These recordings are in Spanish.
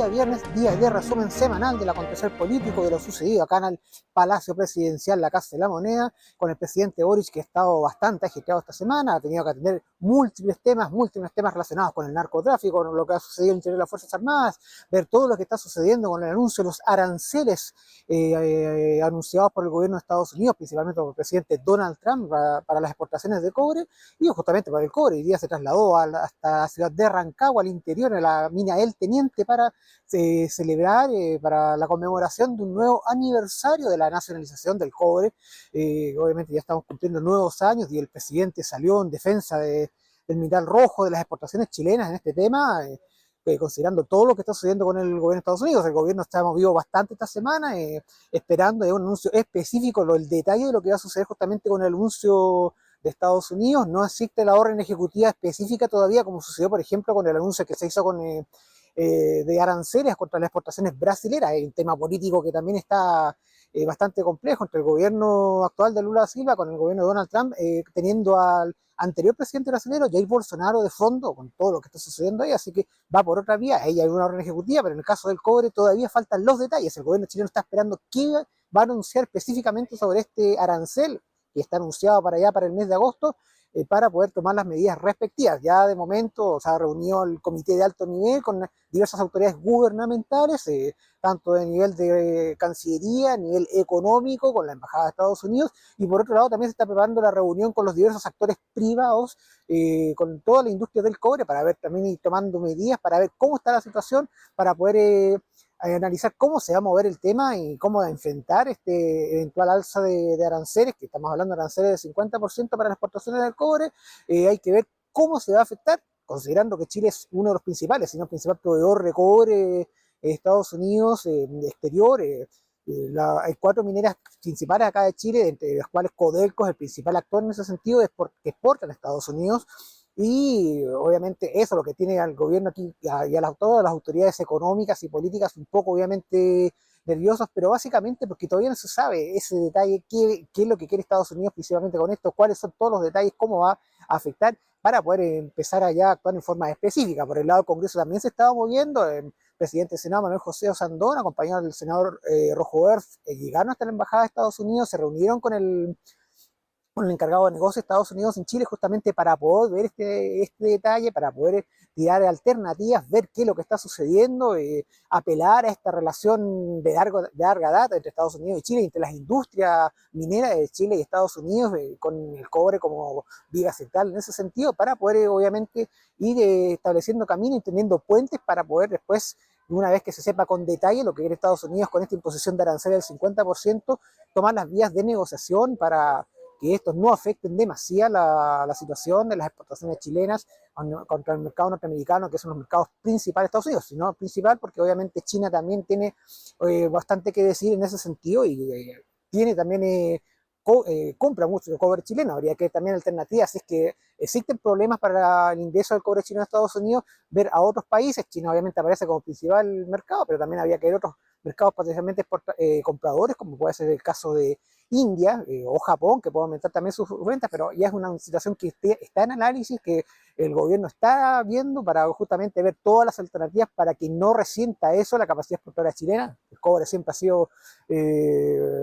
día viernes, día de resumen semanal del acontecer político de lo sucedido acá en el Palacio Presidencial, la Casa de la Moneda, con el presidente Boric, que ha estado bastante agitado esta semana, ha tenido que atender múltiples temas relacionados con el narcotráfico, con lo que ha sucedido en el interior de las Fuerzas Armadas, ver todo lo que está sucediendo con el anuncio de los aranceles anunciados por el gobierno de Estados Unidos, principalmente por el presidente Donald Trump para las exportaciones de cobre, y justamente para el cobre. Hoy día se trasladó hasta la ciudad de Rancagua, al interior, a la mina El Teniente, para celebrar, para la conmemoración de un nuevo aniversario de la nacionalización del cobre. Obviamente ya estamos cumpliendo nuevos años y el presidente salió en defensa del mineral rojo, de las exportaciones chilenas en este tema. Considerando todo lo que está sucediendo con el gobierno de Estados Unidos. El gobierno está movido bastante esta semana, esperando un anuncio específico, el detalle de lo que va a suceder justamente con el anuncio de Estados Unidos. No existe la orden ejecutiva específica todavía, como sucedió, por ejemplo, con el anuncio que se hizo de aranceles contra las exportaciones brasileras. Hay un tema político que también está bastante complejo entre el gobierno actual de Lula da Silva con el gobierno de Donald Trump, teniendo al anterior presidente brasileño, Jair Bolsonaro, de fondo, con todo lo que está sucediendo ahí. Así que va por otra vía. Ahí hay una orden ejecutiva, pero en el caso del cobre todavía faltan los detalles. El gobierno chileno está esperando qué va a anunciar específicamente sobre este arancel, que está anunciado para allá, para el mes de agosto, para poder tomar las medidas respectivas. Ya de momento se ha reunido el comité de alto nivel con diversas autoridades gubernamentales, tanto de nivel de Cancillería, nivel económico, con la Embajada de Estados Unidos, y por otro lado también se está preparando la reunión con los diversos actores privados, con toda la industria del cobre, para ver también, y tomando medidas para ver cómo está la situación, para poder analizar cómo se va a mover el tema y cómo enfrentar este eventual alza de aranceles, que estamos hablando de aranceles del 50% para las exportaciones del cobre. Hay que ver cómo se va a afectar, considerando que Chile es uno de los principales, si no el principal proveedor de cobre Estados Unidos, exterior. Hay 4 mineras principales acá de Chile, entre las cuales Codelco es el principal actor en ese sentido, es porque exportan a Estados Unidos. Y obviamente eso es lo que tiene al gobierno aquí y a todas las autoridades económicas y políticas un poco obviamente nerviosos, pero básicamente porque todavía no se sabe ese detalle, qué es lo que quiere Estados Unidos principalmente con esto, cuáles son todos los detalles, cómo va a afectar, para poder empezar allá a actuar en forma específica. Por el lado del Congreso también se estaba moviendo. El presidente del Senado, Manuel José Osandón, acompañado del senador Rojo Berth, llegaron hasta la Embajada de Estados Unidos, se reunieron con el encargado de negocios de Estados Unidos en Chile, justamente para poder ver este detalle, para poder tirar alternativas, ver qué es lo que está sucediendo, apelar a esta relación de larga data entre Estados Unidos y Chile, entre las industrias mineras de Chile y Estados Unidos, con el cobre como viga central en ese sentido, para poder obviamente ir estableciendo caminos y teniendo puentes para poder después, una vez que se sepa con detalle lo que quiere Estados Unidos con esta imposición de arancel del 50%, tomar las vías de negociación para que estos no afecten demasiado la situación de las exportaciones chilenas contra el mercado norteamericano, que son los mercados principales de Estados Unidos, sino principal porque obviamente China también tiene bastante que decir en ese sentido, y tiene también compra mucho cobre chileno. Habría que también alternativas, si es que existen problemas para el ingreso del cobre chileno a Estados Unidos, ver a otros países. China obviamente aparece como principal mercado, pero también habría que ver otros mercados potencialmente compradores, como puede ser el caso de India o Japón, que puede aumentar también sus ventas, pero ya es una situación que está en análisis, que el gobierno está viendo para justamente ver todas las alternativas para que no resienta eso la capacidad exportadora chilena. El cobre siempre ha sido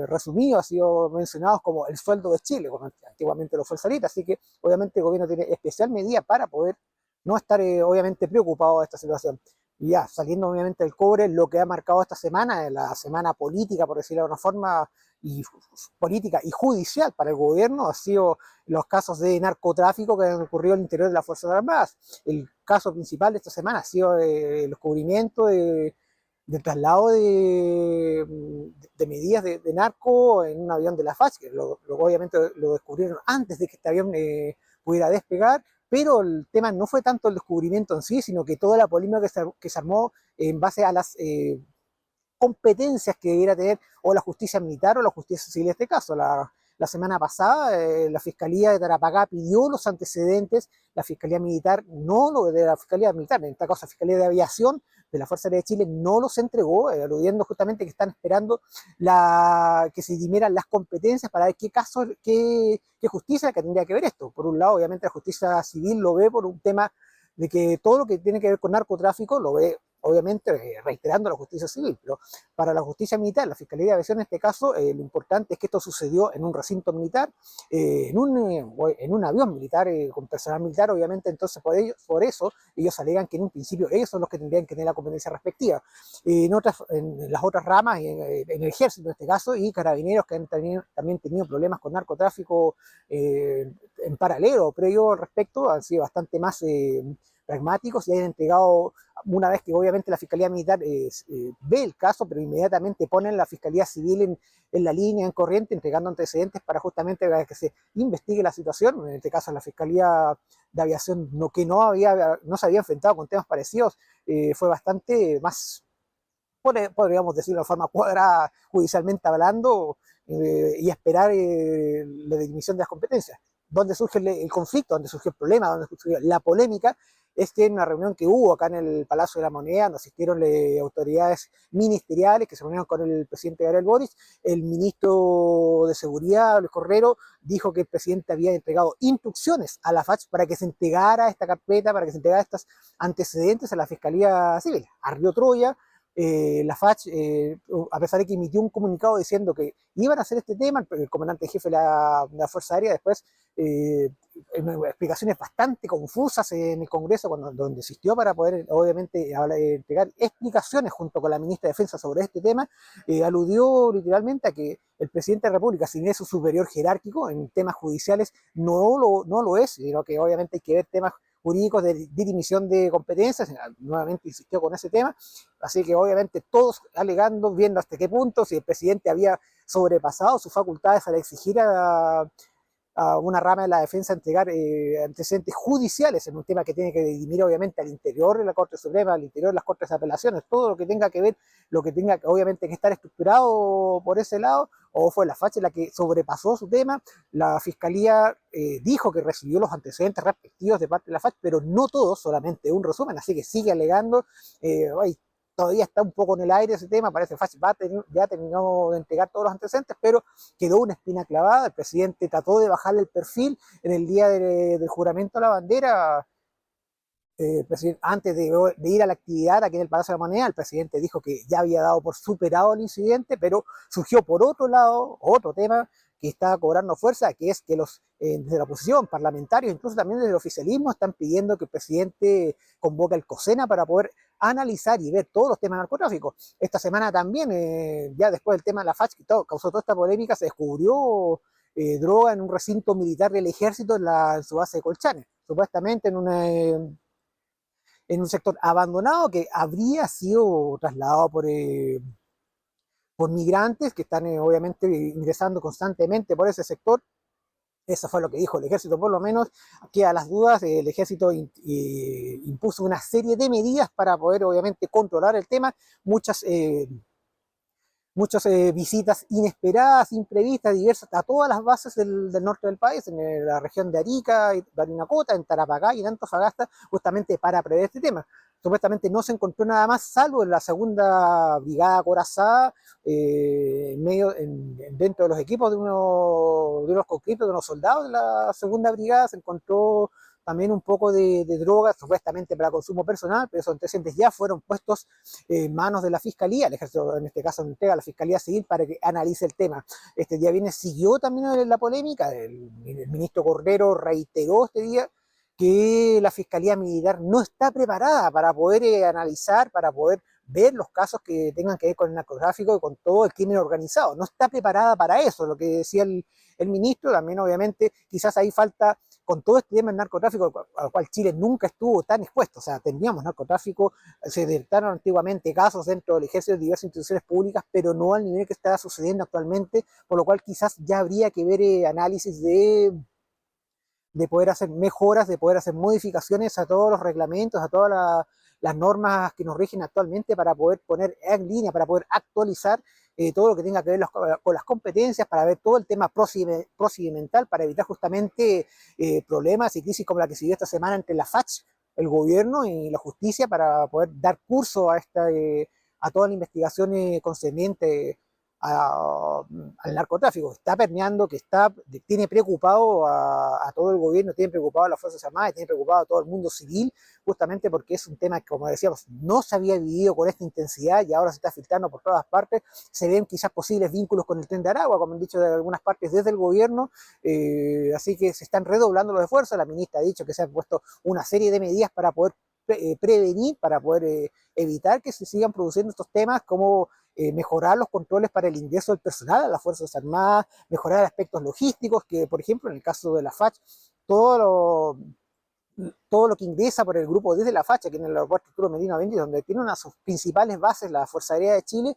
resumido, ha sido mencionado como el sueldo de Chile, como antiguamente lo fue el Sarita. Así que obviamente el gobierno tiene especial medida para poder no estar obviamente preocupado de esta situación. Y ya, saliendo obviamente del cobre, lo que ha marcado esta semana, la semana política, por decirlo de alguna forma, y política y judicial para el gobierno, ha sido los casos de narcotráfico que han ocurrido al interior de las Fuerzas Armadas. El caso principal de esta semana ha sido el descubrimiento del traslado de medidas de narco en un avión de la FACH, que obviamente lo descubrieron antes de que este avión pudiera despegar. Pero el tema no fue tanto el descubrimiento en sí, sino que toda la polémica que se armó en base a las competencias que debiera tener o la justicia militar o la justicia civil en este caso. La semana pasada la Fiscalía de Tarapacá pidió los antecedentes, la Fiscalía Militar no lo de la Fiscalía Militar, en este caso la Fiscalía de Aviación de la Fuerza Aérea de Chile no los entregó, aludiendo justamente que están esperando que se dirimieran las competencias para ver qué caso, qué justicia que tendría que ver esto. Por un lado, obviamente la justicia civil lo ve por un tema de que todo lo que tiene que ver con narcotráfico lo ve obviamente reiterando la justicia civil, pero para la justicia militar, la Fiscalía de Aviación en este caso, lo importante es que esto sucedió en un recinto militar, en un avión militar, con personal militar, obviamente, entonces por eso ellos alegan que en un principio ellos son los que tendrían que tener la competencia respectiva. En las otras ramas, en el ejército en este caso, y carabineros que han también tenido problemas con narcotráfico en paralelo o previo al respecto, han sido bastante más pragmáticos y han entregado, una vez que obviamente la Fiscalía Militar ve el caso, pero inmediatamente ponen la Fiscalía Civil en la línea, en corriente, entregando antecedentes para justamente que se investigue la situación. En este caso, la Fiscalía de Aviación, que no se había enfrentado con temas parecidos, fue bastante más, podríamos decirlo de forma cuadrada, judicialmente hablando, y esperar la definición de las competencias. Donde surge el conflicto, donde surge el problema, donde surge la polémica, es que en una reunión que hubo acá en el Palacio de la Moneda, donde asistieron autoridades ministeriales que se reunieron con el presidente Gabriel Boric, el ministro de Seguridad, Luis Correro, dijo que el presidente había entregado instrucciones a la FACH para que se entregara esta carpeta, para que se entregara estos antecedentes a la Fiscalía Civil. Ardió Troya. La FACH, a pesar de que emitió un comunicado diciendo que iban a hacer este tema, el comandante jefe de la Fuerza Aérea después, en explicaciones bastante confusas en el Congreso, donde asistió para poder, obviamente, entregar explicaciones junto con la ministra de Defensa sobre este tema, aludió literalmente a que el presidente de la República, si bien es su superior jerárquico en temas judiciales, no lo es, sino que obviamente hay que ver temas jurídicos de dimisión de competencias, nuevamente insistió con ese tema, así que obviamente todos alegando, viendo hasta qué punto, si el presidente había sobrepasado sus facultades al exigir a una rama de la defensa entregar antecedentes judiciales en un tema que tiene que dirimir obviamente al interior de la Corte Suprema, al interior de las Cortes de Apelaciones, todo lo que tenga que ver, lo que tenga obviamente que estar estructurado por ese lado, o fue la FACH la que sobrepasó su tema. La Fiscalía dijo que recibió los antecedentes respectivos de parte de la FACH, pero no todos, solamente un resumen, así que sigue alegando. Todavía está un poco en el aire ese tema, parece fácil, ya terminó de entregar todos los antecedentes, pero quedó una espina clavada. El presidente trató de bajarle el perfil en el día del juramento a la bandera. Antes de ir a la actividad aquí en el Palacio de la Moneda, el presidente dijo que ya había dado por superado el incidente, pero surgió por otro lado otro tema que está cobrando fuerza, que es que desde la oposición, parlamentarios, incluso también desde el oficialismo, están pidiendo que el presidente convoque al COSENA para poder analizar y ver todos los temas de narcotráfico. Esta semana también, ya después del tema de la FACH, que causó toda esta polémica, se descubrió droga en un recinto militar del ejército en su base de Colchane, supuestamente en un sector abandonado que habría sido trasladado por migrantes que están obviamente ingresando constantemente por ese sector. Eso fue lo que dijo el ejército, por lo menos, que a las dudas el ejército impuso una serie de medidas para poder obviamente controlar el tema. Muchas visitas inesperadas, imprevistas, diversas, a todas las bases del norte del país, en la región de Arica, Parinacota, en Tarapacá y en Antofagasta, justamente para prever este tema. Supuestamente no se encontró nada más, salvo en la segunda brigada acorazada, dentro de los equipos de unos conscriptos, de unos soldados de la segunda brigada, se encontró también un poco de drogas, supuestamente para consumo personal, pero esos antecedentes ya fueron puestos en manos de la Fiscalía, el ejército en este caso entrega a la Fiscalía Civil para que analice el tema. Este día viernes siguió también la polémica, el ministro Cordero reiteró este día que la Fiscalía Militar no está preparada para poder analizar, para poder ver los casos que tengan que ver con el narcotráfico y con todo el crimen organizado. No está preparada para eso, lo que decía el ministro. También obviamente quizás ahí falta, con todo este tema del narcotráfico, al cual Chile nunca estuvo tan expuesto. O sea, teníamos narcotráfico, se detectaron antiguamente casos dentro del ejército de diversas instituciones públicas, pero no al nivel que está sucediendo actualmente, por lo cual quizás ya habría que ver análisis de poder hacer mejoras, de poder hacer modificaciones a todos los reglamentos, a todas las normas que nos rigen actualmente para poder poner en línea, para poder actualizar todo lo que tenga que ver con las competencias, para ver todo el tema procedimental, para evitar justamente problemas y crisis como la que se dio esta semana entre la FACH, el gobierno y la justicia, para poder dar curso a toda la investigación concerniente al narcotráfico, está permeando, tiene preocupado a todo el gobierno, tiene preocupado a las Fuerzas Armadas, tiene preocupado a todo el mundo civil, justamente porque es un tema que, como decíamos, no se había vivido con esta intensidad y ahora se está filtrando por todas partes. Se ven quizás posibles vínculos con el Tren de Aragua, como han dicho de algunas partes desde el gobierno, así que se están redoblando los esfuerzos. La ministra ha dicho que se han puesto una serie de medidas para poder prevenir, para poder evitar que se sigan produciendo estos temas, como mejorar los controles para el ingreso del personal a las Fuerzas Armadas, mejorar aspectos logísticos, que por ejemplo en el caso de la FACH, todo lo, todo lo que ingresa por el grupo desde la Facha, que en el aeropuerto Arturo Merino Benítez, donde tiene una de sus principales bases, la Fuerza Aérea de Chile,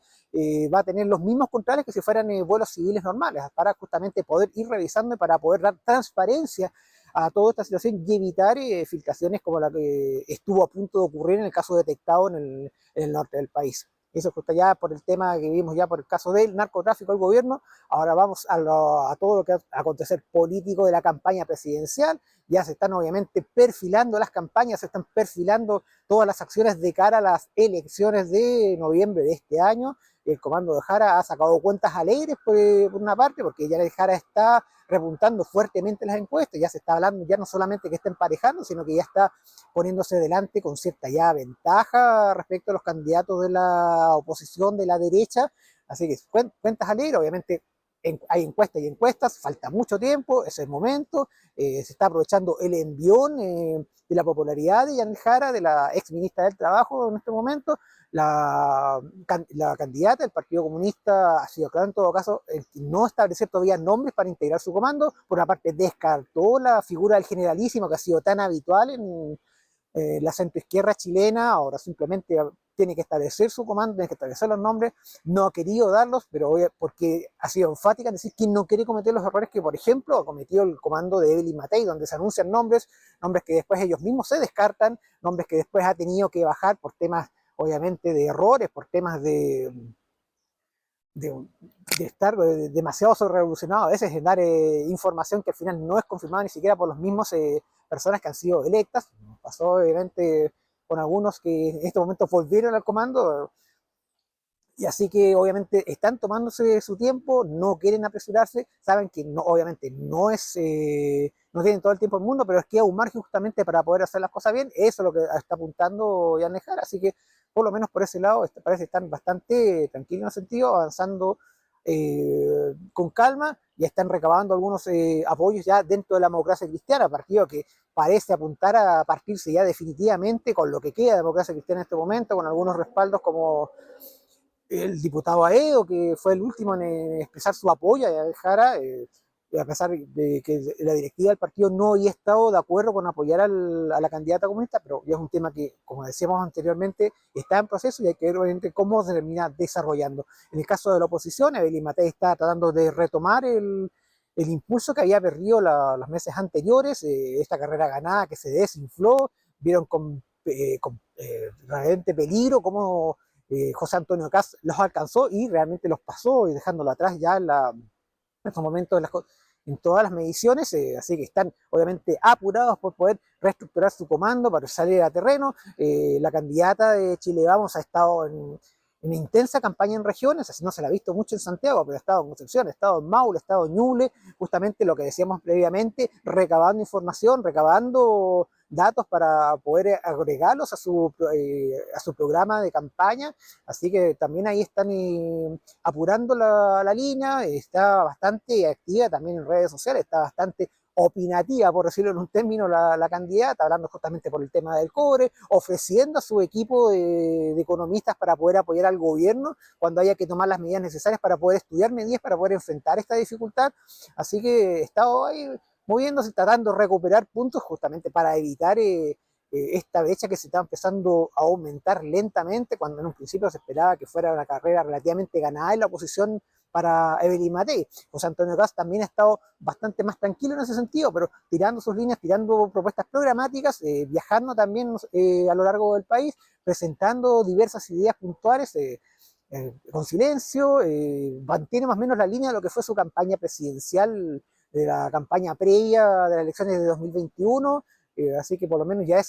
va a tener los mismos controles que si fueran vuelos civiles normales, para justamente poder ir revisando y para poder dar transparencia a toda esta situación y evitar filtraciones como la que estuvo a punto de ocurrir en el caso detectado en el norte del país. Eso justo ya por el tema que vimos ya por el caso del narcotráfico del gobierno. Ahora vamos a todo lo que va a acontecer político de la campaña presidencial. Ya se están obviamente perfilando las campañas, se están perfilando todas las acciones de cara a las elecciones de noviembre de este año. El comando de Jara ha sacado cuentas alegres por una parte, porque ya Jara está repuntando fuertemente las encuestas, ya se está hablando ya no solamente que está emparejando, sino que ya está poniéndose delante con cierta ya ventaja respecto a los candidatos de la oposición, de la derecha. Así que cuentas alegres, obviamente hay encuestas y encuestas, falta mucho tiempo, es el momento, se está aprovechando el envión de la popularidad de Yanel Jara, de la ex ministra del Trabajo en este momento. La candidata del Partido Comunista ha sido clara en todo caso el que no establecer todavía nombres para integrar su comando. Por una parte descartó la figura del generalísimo que ha sido tan habitual en la centroizquierda chilena. Ahora simplemente tiene que establecer su comando, tiene que establecer los nombres. No ha querido darlos, pero porque ha sido enfática en decir que no quiere cometer los errores que, por ejemplo, ha cometido el comando de Evelyn Matei, donde se anuncian nombres que después ellos mismos se descartan, nombres que después ha tenido que bajar por temas, obviamente, de errores, por temas de, de estar demasiado sobre revolucionado a veces, en dar información que al final no es confirmada ni siquiera por los mismos personas que han sido electas. Pasó obviamente con algunos que en este momento volvieron al comando, y así que obviamente están tomándose su tiempo, no quieren apresurarse, saben que no, obviamente no tienen todo el tiempo del mundo, pero es que hay un margen justamente para poder hacer las cosas bien. Eso es lo que está apuntando Jan Nejar, así que por lo menos por ese lado parece que están bastante tranquilos en el sentido, avanzando con calma, y están recabando algunos apoyos ya dentro de la democracia cristiana, partido que parece apuntar a partirse ya definitivamente con lo que queda de democracia cristiana en este momento, con algunos respaldos como el diputado Aedo, que fue el último en expresar su apoyo a Jara, a pesar de que la directiva del partido no había estado de acuerdo con apoyar a la candidata comunista, pero ya es un tema que, como decíamos anteriormente, está en proceso y hay que ver obviamente cómo se termina desarrollando. En el caso de la oposición, Evelyn Matei está tratando de retomar el impulso que había perdido los meses anteriores, esta carrera ganada que se desinfló, vieron con realmente peligro cómo José Antonio Caz los alcanzó y realmente los pasó, y dejándolo atrás ya en estos momentos en todas las mediciones, así que están obviamente apurados por poder reestructurar su comando para salir a terreno. La candidata de Chile Vamos ha estado en una intensa campaña en regiones, así no se la ha visto mucho en Santiago, pero ha estado en Concepción, ha estado en Maule, ha estado en Ñuble, justamente lo que decíamos previamente, recabando información, recabando datos para poder agregarlos a su programa de campaña. Así que también ahí están apurando la línea, está bastante activa también en redes sociales, está bastante opinativa, por decirlo en un término, la candidata, hablando justamente por el tema del cobre, ofreciendo a su equipo de economistas para poder apoyar al gobierno cuando haya que tomar las medidas necesarias para poder estudiar medidas para poder enfrentar esta dificultad. Así que está ahí moviéndose, tratando de recuperar puntos justamente para evitar esta brecha que se está empezando a aumentar lentamente, cuando en un principio se esperaba que fuera una carrera relativamente ganada en la oposición para Evelyn Matei. José Antonio Caz también ha estado bastante más tranquilo en ese sentido, pero tirando sus líneas, tirando propuestas programáticas, viajando también a lo largo del país, presentando diversas ideas puntuales, con silencio, mantiene más o menos la línea de lo que fue su campaña presidencial, de la campaña previa de las elecciones de 2021, así que por lo menos ya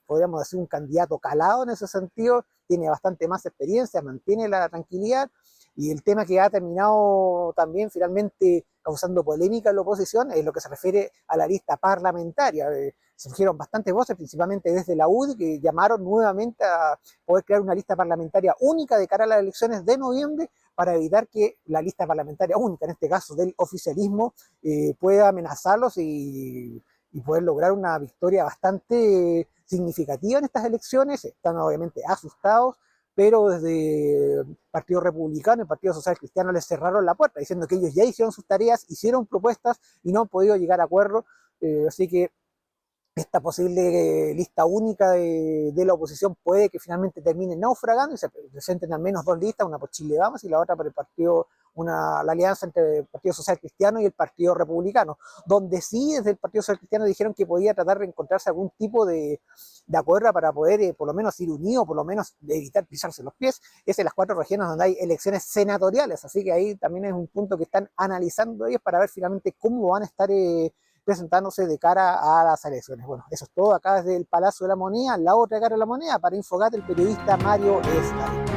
podríamos decir, un candidato calado en ese sentido, tiene bastante más experiencia, mantiene la tranquilidad. Y el tema que ha terminado también finalmente causando polémica en la oposición es lo que se refiere a la lista parlamentaria. Surgieron bastantes voces, principalmente desde la UDI, que llamaron nuevamente a poder crear una lista parlamentaria única de cara a las elecciones de noviembre para evitar que la lista parlamentaria única, en este caso del oficialismo, pueda amenazarlos y poder lograr una victoria bastante significativa en estas elecciones. Están obviamente asustados, pero desde el Partido Republicano y el Partido Social Cristiano les cerraron la puerta, diciendo que ellos ya hicieron sus tareas, hicieron propuestas y no han podido llegar a acuerdo. Así que esta posible lista única de la oposición puede que finalmente termine naufragando y se presenten al menos dos listas, una por Chile Vamos y la otra por el partido, la alianza entre el Partido Social Cristiano y el Partido Republicano, donde sí desde el Partido Social Cristiano dijeron que podía tratar de encontrarse algún tipo de acuerdo para poder por lo menos ir unidos, por lo menos evitar pisarse los pies. Es en las 4 regiones donde hay elecciones senatoriales, así que ahí también es un punto que están analizando ellos para ver finalmente cómo van a estar presentándose de cara a las elecciones. Bueno, eso es todo acá desde el Palacio de la Moneda, la otra cara de la moneda, para Infogate, el periodista Mario Escalante.